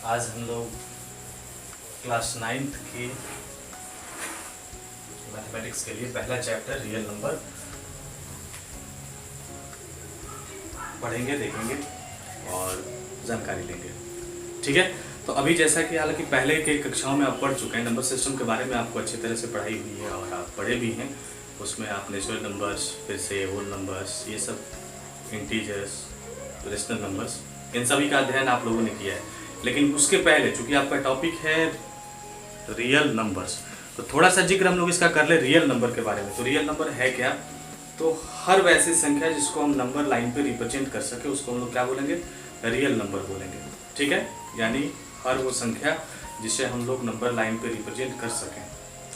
आज हम लोग क्लास 9th के मैथमेटिक्स के लिए पहला चैप्टर रियल नंबर पढ़ेंगे, देखेंगे और जानकारी लेंगे। ठीक है, तो अभी जैसा कि हालांकि पहले के कक्षाओं में आप पढ़ चुके हैं, नंबर सिस्टम के बारे में आपको अच्छी तरह से पढ़ाई हुई है और आप पढ़े भी हैं। उसमें आप नेचुरल नंबर्स, फिर से होल नंबर्स, ये सब इंटीजर्स, रेशनल नंबर्स, इन सभी का अध्ययन आप लोगों ने किया है। लेकिन उसके पहले चूंकि आपका टॉपिक है रियल नंबर्स, तो थोड़ा सा जिक्र हम लोग इसका कर ले रियल नंबर के बारे में। तो रियल नंबर है क्या? तो हर वैसी संख्या जिसको हम नंबर लाइन पे रिप्रेजेंट कर सके उसको हम लोग क्या बोलेंगे? रियल नंबर बोलेंगे। ठीक है, यानी हर वो संख्या जिसे हम लोग नंबर लाइन पे रिप्रेजेंट कर सकें,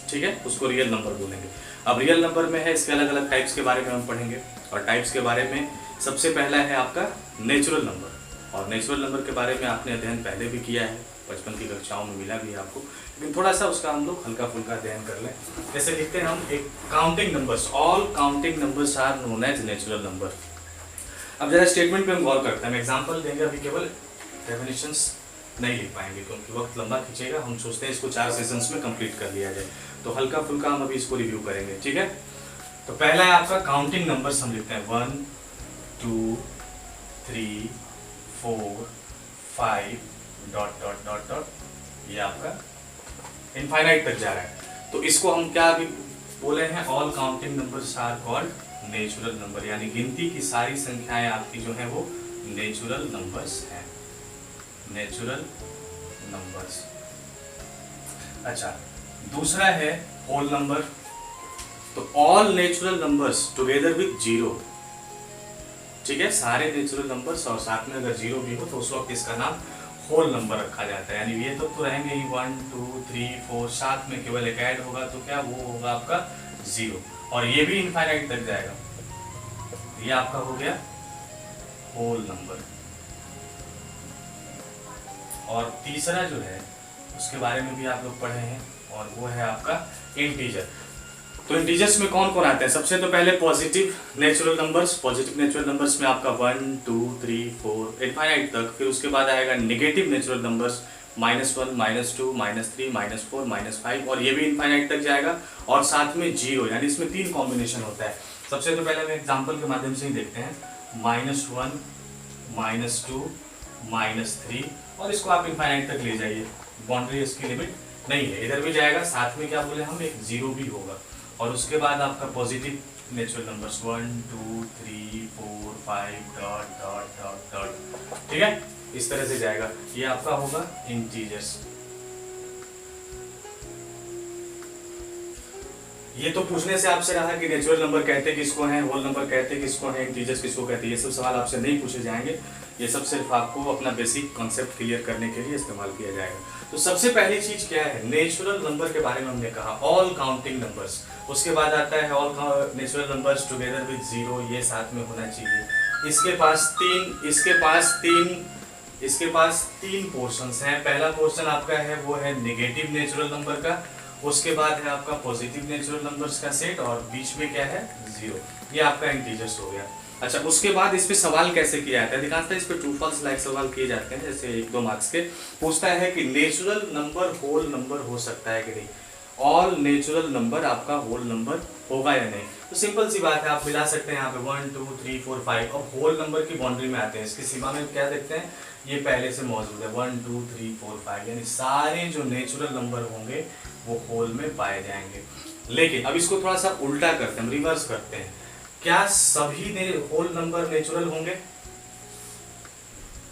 ठीक है, उसको रियल नंबर बोलेंगे। अब रियल नंबर में है इसके अलग अलग टाइप्स के बारे में हम पढ़ेंगे, और टाइप्स के बारे में सबसे पहला है आपका नेचुरल नंबर। और नेचुरल नंबर के बारे में आपने अध्ययन पहले भी किया है, बचपन की कक्षाओं में मिला भी है आपको, लेकिन थोड़ा सा उसका हम लोग हल्का फुल्का अध्ययन कर लें। जैसे लिखते हैं हम एक counting numbers, all counting numbers are known as natural number. अब जरा स्टेटमेंट पे हम गौर करते हैं, हम एग्जाम्पल देंगे, अभी केवल डेफिनेशंस नहीं लिख पाएंगे क्योंकि वक्त लंबा खींचेगा। हम सोचते हैं इसको 4 सेशंस में कंप्लीट कर लिया जाए, तो हल्का फुल्का हम अभी इसको रिव्यू करेंगे। ठीक है, तो पहला है आपका काउंटिंग नंबर्स, हम लिखते हैं 1 2 3 4 5 डॉट डॉट डॉट डॉट, ये आपका इनफाइनाइट तक जा रहा है। तो इसको हम क्या अभी बोले हैं? All counting numbers are called natural number, यानी गिनती की सारी संख्याएं आपकी जो है वो नेचुरल नंबर्स हैं, नेचुरल नंबर्स। अच्छा, दूसरा है होल नंबर। तो all natural numbers together with zero, ठीक है, सारे नेचुरल नंबर्स और साथ में अगर जीरो भी हो तो उस वक्त इसका नाम होल नंबर रखा जाता है। यानी ये तो रहेंगे ही 1 2 3 4, साथ में केवल एक ऐड होगा तो क्या वो होगा आपका जीरो, और ये भी इनफाइनाइट तक जाएगा। ये आपका हो गया होल नंबर। और तीसरा जो है उसके बारे में भी आप लोग पढ़े हैं, और वो है आपका इंटीजर। तो इंटीजर्स में कौन कौन आते हैं? सबसे तो पहले positive natural numbers. Positive natural numbers में आपका 1 2 3 4 इनफाइनाइट तक। फिर उसके बाद आएगा नेगेटिव नेचुरल नंबर्स, -1 -2 -3 -4 -5, और ये भी इनफाइनाइट तक जाएगा। और साथ में जीरो, यानी इसमें 3 कॉम्बिनेशन होता है। सबसे तो पहले हम एग्जाम्पल के माध्यम से ही देखते हैं, -1 -2 -3, और इसको आप इनफाइनाइट तक ले जाइए, बाउंड्री इसकी लिमिट नहीं है, इधर भी जाएगा। साथ में क्या बोले हम, एक जीरो भी होगा। और उसके बाद आपका positive natural numbers 1 2 3 4 5 dot dot dot dot, ठीक है, इस तरह से जाएगा। ये आपका होगा इंटीजर्स। ये तो पूछने से आपसे रहा कि नेचुरल नंबर कहते किसको हैं, होल नंबर कहते किसको हैं, इंटीजर्स किसको कहते हैं। ये सब सवाल आपसे नहीं पूछे जाएंगे, ये सब सिर्फ आपको अपना बेसिक कॉन्सेप्ट क्लियर करने के लिए इस्तेमाल किया जाएगा। तो सबसे पहली चीज क्या है? नेचुरल नंबर के बारे में हमने कहा ऑल काउंटिंग नंबर्स। उसके बाद आता है all natural numbers together with zero, ये साथ में होना चाहिए। इसके पास तीन पोर्शंस हैं। पहला पोर्शन आपका है वो है नेगेटिव नेचुरल नंबर का, उसके बाद है आपका पॉजिटिव नेचुरल नंबर्स का सेट, और बीच में क्या है? जीरो। ये आपका इंटीजर्स हो गया। अच्छा, उसके बाद इस पे सवाल कैसे किया जाता है? अधिकांशतः इस पे ट्रू फॉल्स लाइक सवाल किए जाते हैं, जैसे 1-2 मार्क्स के। पूछता है कि नेचुरल नंबर होल नंबर हो सकता है कि नहीं, ऑल नेचुरल नंबर आपका होल नंबर होगा या नहीं। तो सिंपल सी बात है, आप मिला सकते हैं यहाँ पे 1 2 3 4 5, और होल नंबर की बाउंड्री में आते हैं, इसकी सीमा में क्या देखते हैं, ये पहले से मौजूद है 1 2 3 4 5, यानी सारे जो नेचुरल नंबर होंगे वो होल में पाए जाएंगे। लेकिन अब इसको थोड़ा सा उल्टा करते हैं, रिवर्स करते हैं। क्या सभी होल नंबर नेचुरल होंगे?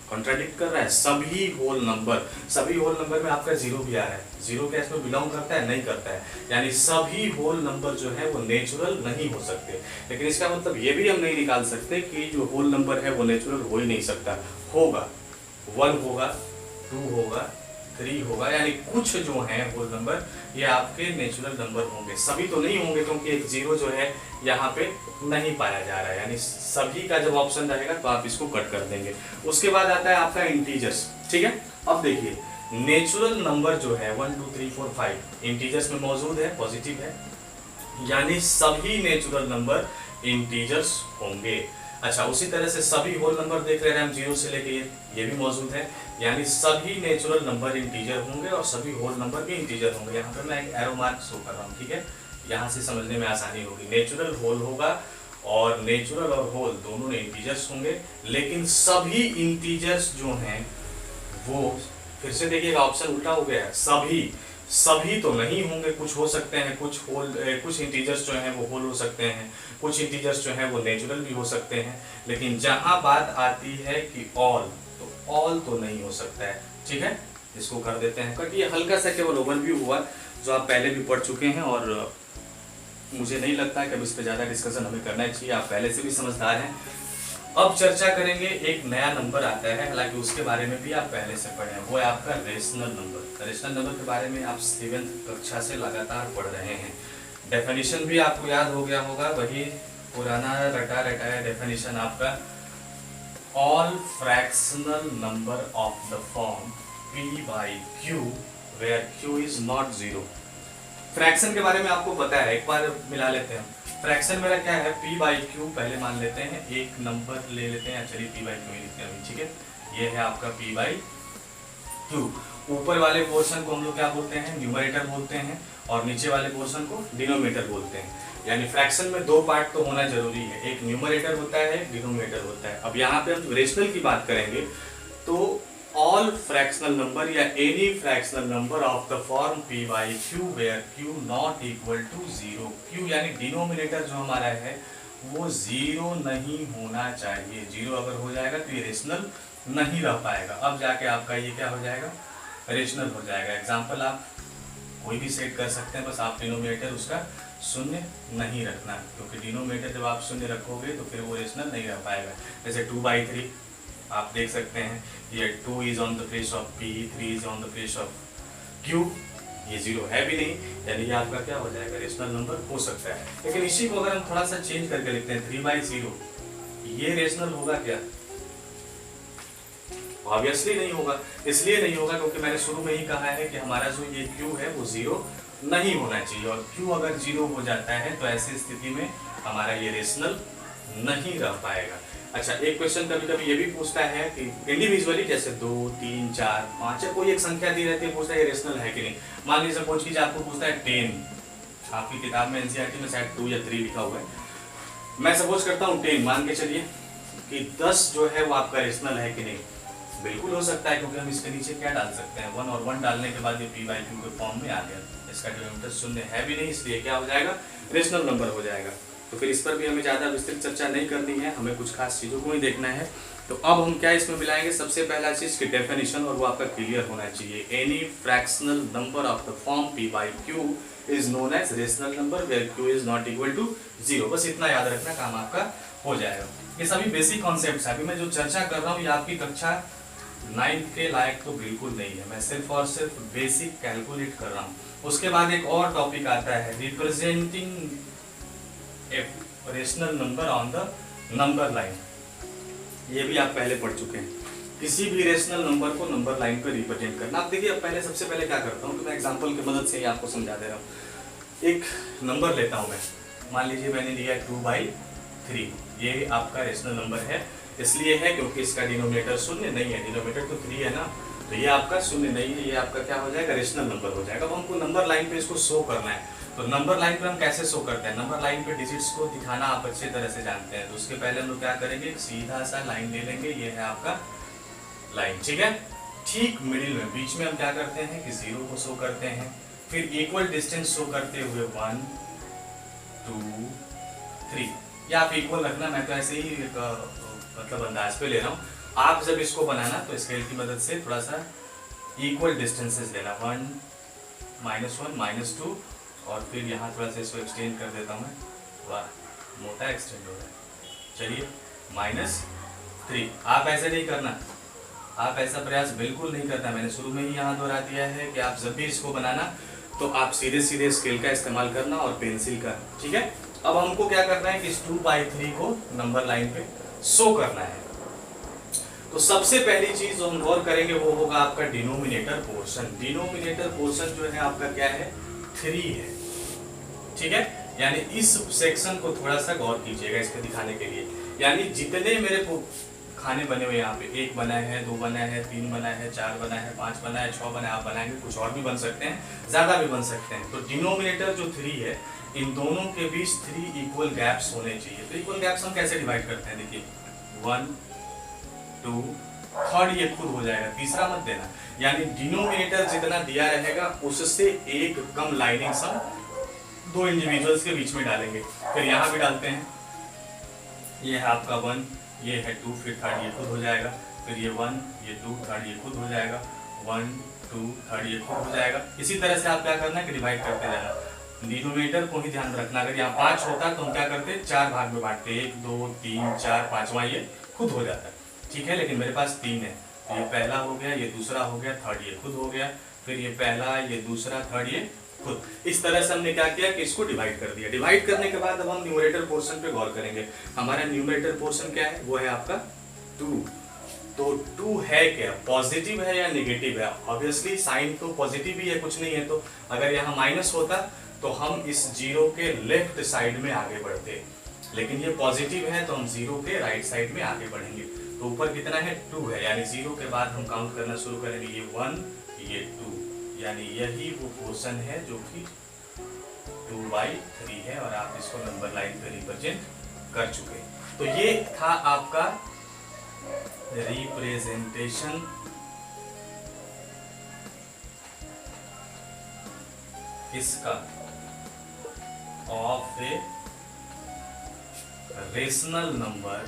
कॉन्ट्राडिक्ट कर रहा है। सभी होल नंबर में आपका जीरो भी आ रहा है। जीरो क्या इसमें बिलोंग करता है? नहीं करता है। यानी सभी होल नंबर जो है वो नेचुरल नहीं हो सकते। लेकिन इसका मतलब ये भी हम नहीं निकाल सकते कि जो होल नंबर है वो नेचुरल हो ही नहीं सकता। होगा, 1 होगा, 2 होगा, 3 होगा, यानी कुछ जो है होल नंबर ये आपके नेचुरल नंबर होंगे। सभी तो नहीं होंगे क्योंकि एक जीरो जो है यहाँ पे नहीं पाया जा रहा है, यानी सभी का जब ऑप्शन रहेगा तो आप इसको कट कर देंगे। उसके बाद आता है आपका इंटीजर्स। ठीक है, अब देखिए नेचुरल नंबर जो है 1 2 3 4 5 इंटीजर्स में मौजूद है, पॉजिटिव है, यानी सभी नेचुरल नंबर इंटीजर्स होंगे। अच्छा, उसी तरह से सभी होल नंबर देख रहे हैं हम, जीरो से लेके ये भी मौजूद है, यानी सभी नेचुरल नंबर इंटीजर होंगे और सभी होल नंबर भी इंटीजर होंगे। यहाँ पे मैं एक एरो मार्क शो कर रहा हूँ, ठीक है, यहाँ से समझने में आसानी होगी। नेचुरल होल होगा और नेचुरल और होल दोनों ने इंटीजर्स होंगे, लेकिन सभी इंटीजर्स जो हैं वो, फिर से देखिएगा ऑप्शन उल्टा हो गया है, सभी तो नहीं होंगे, कुछ हो सकते हैं, कुछ इंटीजर्स जो हैं वो होल हो सकते हैं, कुछ इंटीजर्स जो हैं वो नेचुरल भी हो सकते हैं, लेकिन जहां बात आती है कि ऑल, तो ऑल तो नहीं हो सकता है। ठीक है, इसको कर देते हैं कट। ये हल्का सा केवल ओवरव्यू हुआ जो आप पहले भी पढ़ चुके हैं, और मुझे नहीं लगता कि अब इस पर ज़्यादा डिस्कशन हमें करना चाहिए, आप पहले से भी समझदार हैं। अब चर्चा करेंगे, एक नया नंबर आता है, हालांकि उसके बारे में भी आप पहले से पढ़े हैं, वो है आपका रेशनल नंबर। रेशनल नंबर के बारे में आप 7th कक्षा से लगातार पढ़ रहे हैं। डेफिनेशन भी आपको याद हो गया होगा, वही पुराना रटा रटाया डेफिनेशन आपका, all fractional number of the form p/q where q is not zero. Fraction के बारे में आपको पता है, एक बार मिला लेते हैं। फ्रैक्शन मेरा क्या है, p/q पहले मान लेते हैं, एक नंबर ले लेते हैं, चलिए p/q ही लिखते हैं अभी, ठीक है। ये है आपका p/q। ऊपर वाले पोर्शन को हम लोग क्या बोलते हैं, न्यूमरेटर बोलते हैं, और नीचे वाले पोर्शन को डिनोमिनेटर बोलते हैं। यानी फ्रैक्शन में दो पार्ट तो होना जरूरी है, एक न्यूमरेटर होता है, एक डिनोमिनेटर होता है। अब यहाँ पे हम रेशनल की बात करेंगे तो all fractional number या any fractional number of the form p/q where q not equal to 0, q यानी डिनोमिनेटर जो हमारा है वो जीरो नहीं होना चाहिए। जीरो अगर हो जाएगा तो ये रेशनल नहीं रह पाएगा, अब जाके आपका ये क्या हो जाएगा, रेशनल हो जाएगा। एग्जाम्पल आप कोई भी सेट कर सकते हैं, बस आप डिनोमिनेटर उसका शून्य नहीं रखना, क्योंकि डिनोमिनेटर जब आप शून्य रखोगे तो फिर वो रेशनल नहीं रह पाएगा। जैसे 2/3 आप देख सकते हैं, ये 2 is on the place of p, 3 is on the place of q, ये जीरो है भी नहीं, यानी ये आपका क्या हो जाएगा, रेशनल नंबर हो सकता है। लेकिन इसी को अगर हम थोड़ा सा चेंज करके लिखते हैं 3/0, ये रेशनल होगा क्या, ऑब्वियसली नहीं होगा। इसलिए नहीं होगा क्योंकि मैंने शुरू में ही कहा है कि हमारा जो ये q है वो जीरो नहीं होना चाहिए, और q अगर जीरो हो जाता है तो ऐसी स्थिति में हमारा ये रेशनल नहीं रह पाएगा। अच्छा, एक क्वेश्चन कभी कभी ये भी पूछता है कि इंडिविजुअली जैसे 2, 3, 4, 5 कोई एक संख्या दी रहती है, पूछता है ये रेशनल है कि नहीं। मान लीजिए सपोज कीजिए आपको पूछता है 10, आपकी किताब में एनसीईआरटी में शायद 2 या 3 लिखा हुआ है, मैं सपोज करता हूँ 10, मान के चलिए कि 10 जो है वो आपका रेशनल है कि नहीं। बिल्कुल हो सकता है, क्योंकि हम इसके नीचे क्या डाल सकते हैं, 1 और 1 डालने के बाद ये p/q के फॉर्म में आ गया, इसका डिनोमिनेटर शून्य है भी नहीं, इसलिए क्या हो जाएगा, रेशनल नंबर हो जाएगा। तो फिर इस पर भी हमें ज़्यादा विस्तृत चर्चा नहीं करनी है, हमें कुछ खास चीज़ों को ही देखना है। तो अब हम क्या इसमें मिलाएंगे, सबसे पहला चीज़ की डेफिनेशन, और वो आपका क्लियर होना चाहिए। Any fractional number of the form p/q is known as rational number where q is not equal to 0। बस इतना याद रखना, काम आपका हो जाएगा। ये सभी बेसिक कॉन्सेप्ट है, अभी मैं जो चर्चा कर रहा हूँ ये आपकी कक्षा 9th के लायक तो बिल्कुल नहीं है, मैं सिर्फ और सिर्फ बेसिक कैलकुलेट कर रहा हूँ। उसके बाद एक और टॉपिक आता है, representing a rational number on the number line. ये भी आप पहले पढ़ चुके हैं, किसी भी रेशनल नंबर को नंबर लाइन पर रिप्रेजेंट करना। आप देखिए, अब पहले सबसे पहले क्या करता हूँ, तो मैं एग्जांपल की मदद से ही आपको समझा दे रहा हूँ। एक नंबर लेता हूँ मैं, मान लीजिए मैंने लिया 2/3, ये आपका रेशनल नंबर है, इसलिए है क्योंकि इसका डिनोमिनेटर शून्य नहीं है, डिनोमिनेटर तो 3 है ना, तो ये आपका शून्य नहीं है, ये आपका क्या हो जाएगा, रेशनल नंबर हो जाएगा। अब हमको नंबर लाइन पे इसको शो करना है, तो नंबर लाइन पे हम कैसे शो करते हैं, नंबर लाइन पे डिजिट्स को दिखाना आप अच्छे तरह से जानते हैं। तो उसके पहले हम लोग क्या करेंगे, सीधा सा लाइन ले लेंगे, ये है आपका लाइन, ठीक है। ठीक मिडिल में, बीच में हम क्या करते हैं कि 0 को शो करते हैं, फिर इक्वल डिस्टेंस शो करते हुए 1, 2, 3, या आप इक्वल रखना, मैं तो ऐसे ही मतलब अंदाज पे ले रहा हूँ। आप जब इसको बनाना तो स्केल की मदद से थोड़ा सा इक्वल डिस्टेंसेस लेना, 1, -1, -2, और फिर यहाँ थोड़ा सा इसको एक्सटेंड कर देता हूँ मैं, वाह मोटा एक्सटेंड हो रहा है। चलिए -3, आप ऐसे नहीं करना, आप ऐसा प्रयास बिल्कुल नहीं करना। मैंने शुरू में ही यहाँ दोहरा दिया है कि आप जब भी इसको बनाना तो आप सीधे सीधे स्केल का इस्तेमाल करना और पेंसिल का, ठीक है। अब हमको क्या करना है कि इस 2/3 को नंबर लाइन पे शो करना है। तो सबसे पहली चीज जो हम गौर करेंगे वो होगा आपका डिनोमिनेटर पोर्शन। डिनोमिनेटर पोर्शन जो है आपका क्या है, 3 है, ठीक है। यानी इस सेक्शन को थोड़ा सा गौर कीजिएगा इसको दिखाने के लिए। यानी जितने मेरे को खाने बने हुए यहाँ पे, 1 बना है, 2 बना है, 3 बना है, 4 बना है, 5 बना है, 6 बना है, आप बनाएंगे कुछ और भी बन सकते हैं, ज़्यादा भी बन सकते हैं। तो डिनोमिनेटर जो 3 है, इन दोनों के बीच 3 इक्वल गैप्स होने चाहिए। तो इक्वल गैप्स हम कैसे डिवाइड करते हैं, देखिए 1 2, थर्ड ये खुद हो जाएगा, तीसरा मत देना। यानी डिनोमिनेटर जितना दिया रहेगा उससे एक कम लाइनिंग सम 2 इंडिविजुअल्स के बीच में डालेंगे। फिर यहाँ भी डालते हैं, ये है आपका 1, ये है 2, फिर थर्ड ये खुद हो जाएगा, फिर ये 1, ये 2, थर्ड ये खुद हो जाएगा, 1 2, थर्ड ये खुद हो जाएगा। इसी तरह से आप क्या करना है कि डिवाइड करते जाना। डिनोमिनेटर को ही ध्यान रखना, अगर यहाँ 5 होता तो हम क्या करते, 4 भाग में बांटते, 1 2 3 4, 5वां ये खुद हो जाता है, ठीक है। लेकिन मेरे पास 3 है, तो ये पहला हो गया, ये दूसरा हो गया, थर्ड ये खुद हो गया, फिर ये पहला, ये दूसरा, थर्ड ये खुद। इस तरह से हमने क्या किया कि इसको डिवाइड कर दिया। डिवाइड करने के बाद अब हम न्यूमरेटर पोर्शन पे गौर करेंगे। हमारा न्यूमरेटर पोर्शन क्या है, वो है आपका 2। तो 2 है क्या, पॉजिटिव है या नेगेटिव है? ऑब्वियसली साइन तो पॉजिटिव ही है, कुछ नहीं है। तो अगर यहाँ माइनस होता तो हम इस 0 के लेफ्ट साइड में आगे बढ़ते, लेकिन ये पॉजिटिव है तो हम 0 के राइट साइड में आगे बढ़ेंगे। तो ऊपर कितना है, 2 है, यानी 0 के बाद हम काउंट करना शुरू करेंगे, ये 1 ये 2, यानी यही वो पोर्शन है जो कि 2/3 है, और आप इसको नंबर लाइन पे रिप्रेजेंट कर चुके। तो ये था आपका रिप्रेजेंटेशन इसका of a rational number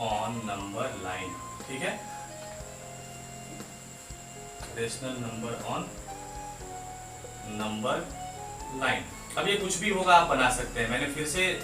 on number line, ठीक है, rational number on number line. अब ये कुछ भी होगा, आप बना सकते हैं। मैंने फिर से,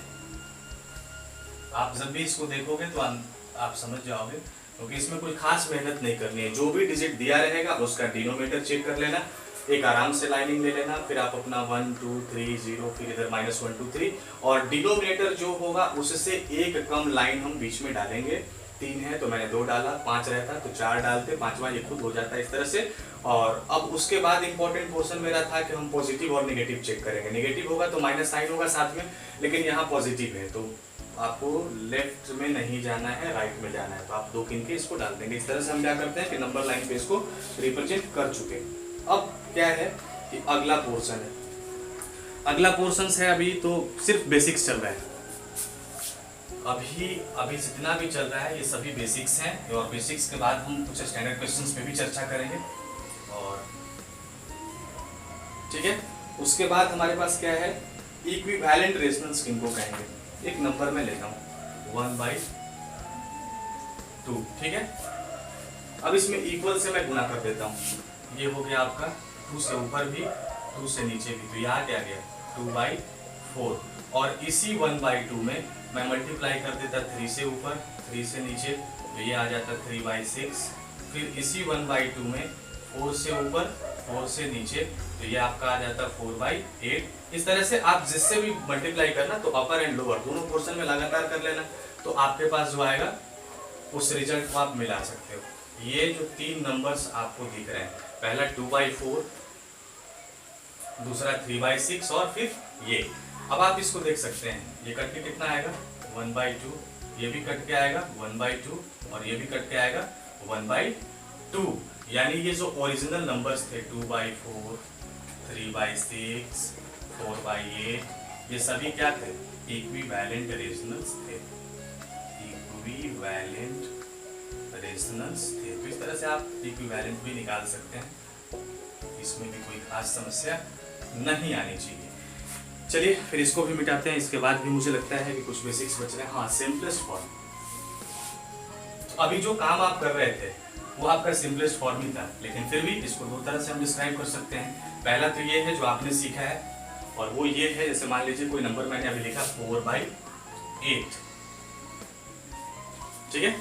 आप जब भी इसको देखोगे तो आप समझ जाओगे, क्योंकि इसमें कोई खास मेहनत नहीं करनी है। जो भी डिजिट दिया रहेगा उसका डिनोमिनेटर चेक कर लेना, एक आराम से लाइनिंग ले लेना, फिर आप अपना 1 2 3 0, फिर इधर -1 2 3, और डिनोमिनेटर जो होगा उससे एक कम लाइन हम बीच में डालेंगे। 3 है तो मैंने 2 डाला, 5 रहता तो 4 डालते, 5वां ये खुद हो जाता है इस तरह से। और अब उसके बाद इंपॉर्टेंट पोर्शन मेरा था कि हम पॉजिटिव और नेगेटिव चेक करेंगे। नेगेटिव होगा तो माइनस साइन होगा साथ में, लेकिन यहाँ पॉजिटिव है तो आपको लेफ्ट में नहीं जाना है, राइट में जाना है, तो आप 2 गिन के इसको डाल देंगे। इस तरह से हम क्या करते हैं कि नंबर लाइन पे इसको रिप्रेजेंट कर चुके। अब क्या है कि अगला पोर्शन है, अगला पोर्शन है, अभी तो सिर्फ बेसिक्स चल रहा है। अभी जितना भी चल रहा है ये सभी बेसिक्स हैं, और बेसिक्स के बाद हम कुछ स्टैंडर्ड क्वेश्चंस पे भी चर्चा करेंगे। और ठीक है, उसके बाद हमारे पास क्या है, इक्विवेलेंट रेशनल्स किनको कहेंगे। एक नंबर में लेता हूँ 1/2, ठीक है। अब इसमें इक्वल से मैं गुना कर देता हूँ, ये हो गया आपका 2 से ऊपर भी 2 से नीचे भी, तो ये आ गया 2/4। और इसी 1/2 में मैं मल्टीप्लाई कर देता 3 से ऊपर 3 से नीचे, तो ये आ जाता 3/6। फिर इसी 1/2 में 4 से ऊपर 4 से नीचे, तो ये आपका आ जाता 4/8। इस तरह से आप जिससे भी मल्टीप्लाई करना, तो अपर एंड लोअर दोनों पोर्शन में लगातार कर लेना, तो आपके पास जो आएगा उस रिजल्ट को आप मिला सकते हो। ये जो 3 नंबर्स आपको दिख रहे हैं, पहला 2/4, दूसरा 3/6, और फिर ये। अब आप इसको देख सकते हैं, ये कट के कितना आएगा 1/2, ये भी कट के आएगा 1/2, और ये भी कट के आएगा 1/2। यानी ये जो ओरिजिनल नंबर्स थे 2/4, 3/6, 4/8, ये सभी क्या थे, इक्विवेलेंट रेशनल्स थे, इक्विवेलेंट रेशनल्स थे। तो इस तरह से आप इक्विवेलेंट भी निकाल सकते हैं, इसमें भी कोई खास समस्या नहीं आनी चाहिए। चलिए फिर इसको भी मिटाते हैं। इसके बाद भी मुझे लगता है कि कुछ बेसिक्स बच रहे हैं। हाँ, सिंपलेस्ट फॉर्म। तो अभी जो काम आप कर रहे थे वो आपका सिंपलेस्ट फॉर्म ही था, लेकिन फिर भी इसको 2 तरह से हम डिस्क्राइब कर सकते हैं। पहला तो ये है जो आपने सीखा है, और वो ये है, जैसे मान लीजिए कोई नंबर मैंने अभी लिखा 4/8, ठीक है,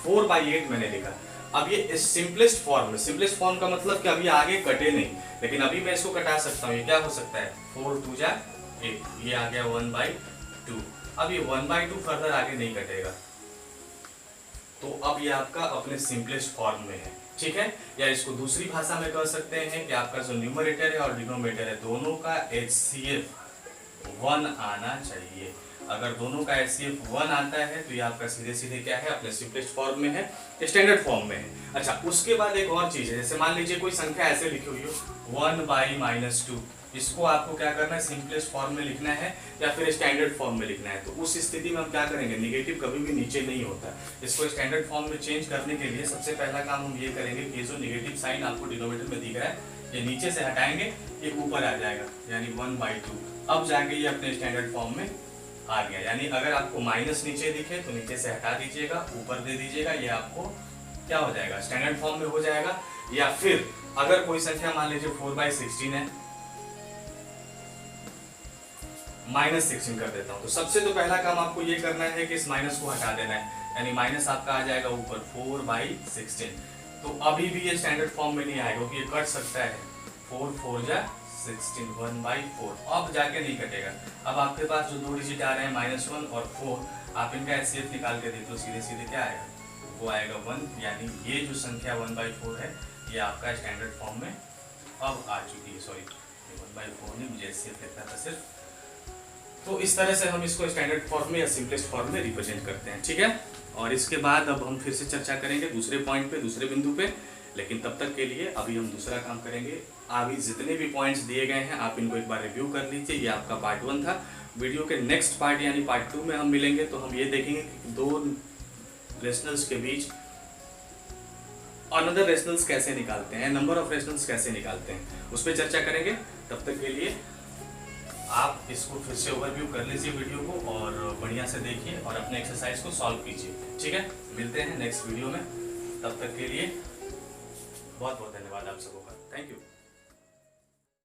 4/8 मैंने लिखा। अब ये सिंपलेस्ट फॉर्म है। सिंपलेस्ट फॉर्म का मतलब कि अभी आगे कटे नहीं, लेकिन अभी मैं इसको कटा सकता हूँ। ये क्या हो सकता है, 4 2 जा 8, ये आ गया 1/2। अब ये 1/2 फर्दर आगे नहीं कटेगा, तो अब ये आपका अपने सिंपलेस्ट फॉर्म में है, ठीक है। या इसको दूसरी भाषा में कह सकते हैं कि आपका जो न्यूमरेटर है और डिनोमिनेटर है, दोनों का HCF 1 आना चाहिए। अगर दोनों का HCF 1 आता है तो ये आपका सीधे सीधे क्या है, अपने सिंपलेस्ट फॉर्म में है, स्टैंडर्ड फॉर्म में है। अच्छा, उसके बाद एक और चीज है, जैसे मान लीजिए कोई संख्या ऐसे लिखी हुई हो 1/-2, इसको आपको क्या करना है, सिंपलेस्ट फॉर्म में लिखना है या फिर स्टैंडर्ड फॉर्म में लिखना है। तो उस स्थिति में हम क्या करेंगे, निगेटिव कभी भी नीचे नहीं होता। इसको स्टैंडर्ड फॉर्म में चेंज करने के लिए सबसे पहला काम हम ये करेंगे कि जो निगेटिव साइन आपको डिनोमिनेटर में दिख रहा है, ये नीचे से हटाएंगे, ये ऊपर आ जाएगा, यानी 1/2। अब जाके ये अपने स्टैंडर्ड फॉर्म में आ गया। यानी अगर आपको माइनस नीचे दिखे तो नीचे से हटा दीजिएगा, ऊपर दे दीजिएगा, ये आपको क्या हो जाएगा, स्टैंडर्ड फॉर्म में हो जाएगा। या फिर अगर कोई संख्या मान लीजिए 4/16 है, -16 कर देता हूं, तो सबसे तो पहला काम आपको ये करना है कि इस माइनस को हटा देना है, यानी माइनस आपका आ जाएगा ऊपर 4/16। तो अभी भी ये स्टैंडर्ड फॉर्म में नहीं आएगा क्योंकि ये कट सकता है, 4×4=16, 1/4। अब जाके नहीं कटेगा। अब आपके पास जो दो डिजिट आ रहे हैं -1 और 4, आप इनका HCF निकाल के देखो, सीधे सीधे क्या आएगा, वो आएगा 1। यानी ये जो संख्या 1/4 है, ये आपका स्टैंडर्ड फॉर्म में अब आ चुकी है। सॉरी, 1/4 नहीं, मुझे HCF लिखना था सिर्फ। तो इस तरह से हम इसको स्टैंडर्ड फॉर्म में या सिंपलेस्ट फॉर्म में रिप्रेजेंट करते हैं, ठीक है। और इसके बाद अब हम फिर से चर्चा करेंगे दूसरे पॉइंट पे, दूसरे बिंदु पे। लेकिन तब तक के लिए अभी हम दूसरा काम करेंगे। अभी जितने भी पॉइंट्स दिए गए हैं आप इनको एक बार रिव्यू कर लीजिए। ये आपका पार्ट 1 था। वीडियो के नेक्स्ट पार्ट यानी पार्ट 2 में हम मिलेंगे, तो हम ये देखेंगे कि दो रेशनल्स के बीच अनदर रेशनल्स कैसे निकालते हैं, नंबर ऑफ रेशनल्स कैसे निकालते हैं, उस पर चर्चा करेंगे। तब तक के लिए आप इसको फिर से ओवरव्यू कर लीजिए वीडियो को, और बढ़िया से देखिए और अपने एक्सरसाइज को सॉल्व कीजिए, ठीक है। मिलते हैं नेक्स्ट वीडियो में, तब तक के लिए बहुत बहुत धन्यवाद आप सबों का। Thank you.